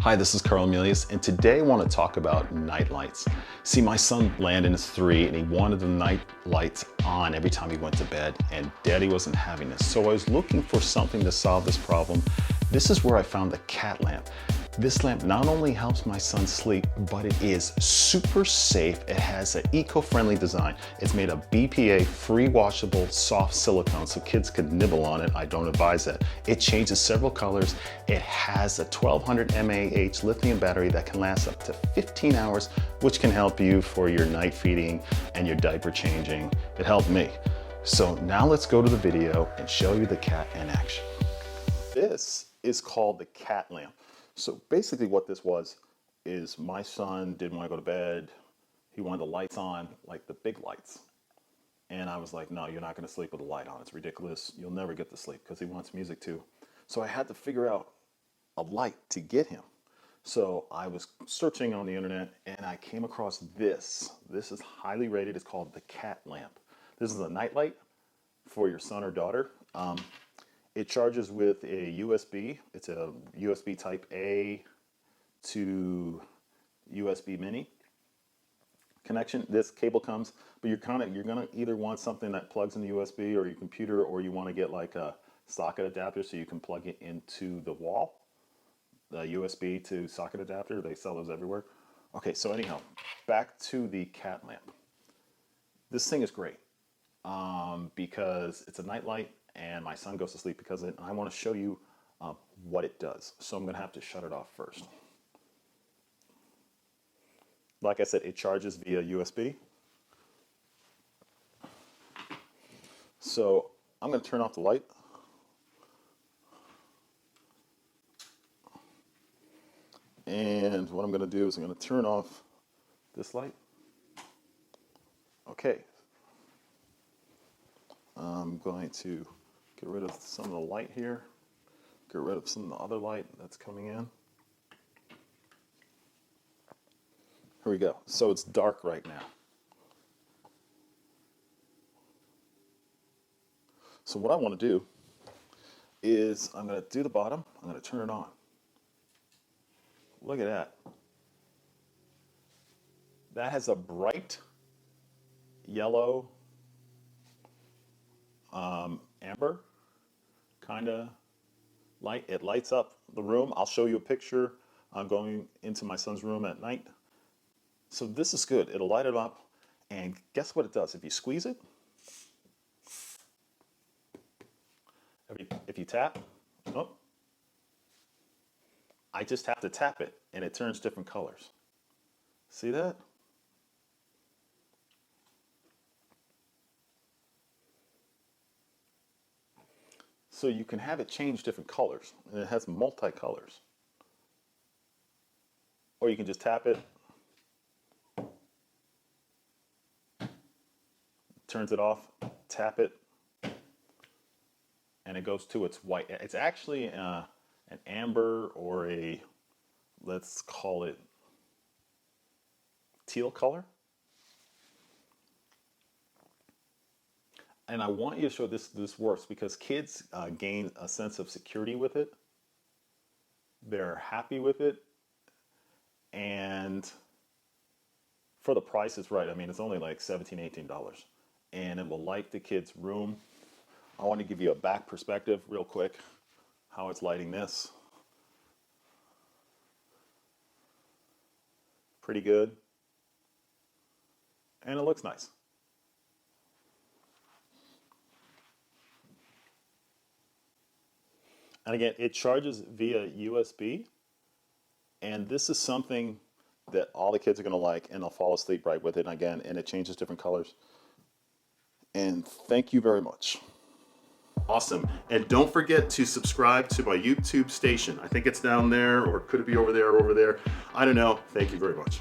Hi, this is Carl Emilius, and today I want to talk about night lights. See, my son Landon is 3 and he wanted the night lights on every time he went to bed, and Daddy wasn't having this. So I was looking for something to solve this problem. This is where I found the cat lamp. This lamp not only helps my son sleep, but it is super safe. It has an eco-friendly design. It's made of BPA-free washable soft silicone so kids could nibble on it. I don't advise that. It changes several colors. It has a 1200 mAh lithium battery that can last up to 15 hours, which can help you for your night feeding and your diaper changing. It helped me. So now let's go to the video and show you the cat in action. This is called the cat lamp. So basically what this was is my son didn't want to go to bed. He wanted the lights on, like the big lights. And I was like, no, you're not going to sleep with the light on. It's ridiculous. You'll never get to sleep because he wants music too. So I had to figure out a light to get him. So I was searching on the internet and I came across this. This is highly rated. It's called the cat lamp. This is a night light for your son or daughter. It charges with a USB. It's a USB type A to USB mini connection. This cable comes, but you're gonna either want something that plugs into USB or your computer, or you want to get like a socket adapter so you can plug it into the wall. The USB to socket adapter, they sell those everywhere. Okay, so anyhow, back to the cat lamp. This thing is great because it's a night light. And my son goes to sleep because of it. And I want to show you what it does. So I'm going to have to shut it off first. Like I said, it charges via USB. So I'm going to turn off the light. And what I'm going to do is I'm going to turn off this light. Okay. I'm going to get rid of some of the light here, get rid of some of the other light that's coming in. Here we go. So it's dark right now. So what I want to do is I'm going to do the bottom. I'm going to turn it on. Look at that. That has a bright yellow amber kind of light. It lights up the room. I'll show you a picture. I'm going into my son's room at night. So this is good. It'll light it up. And guess what it does? If you squeeze it, if you tap, oh, I just have to tap it and it turns different colors. See that? So you can have it change different colors, and it has multi-colors. Or you can just tap it, turns it off, tap it, and it goes to its white. It's actually an amber or a, let's call it teal color. And I want you to show this works because kids gain a sense of security with it. They're happy with it. And for the price, it's right. I mean, it's only like $17, $18. And it will light the kid's room. I want to give you a back perspective real quick, how it's lighting this. Pretty good. And it looks nice. And again, it charges via USB, and this is something that all the kids are going to like, and they'll fall asleep right with it. And again, and it changes different colors. And thank you very much. Awesome. And don't forget to subscribe to my YouTube station. I think it's down there, or could it be over there or over there? I don't know. Thank you very much.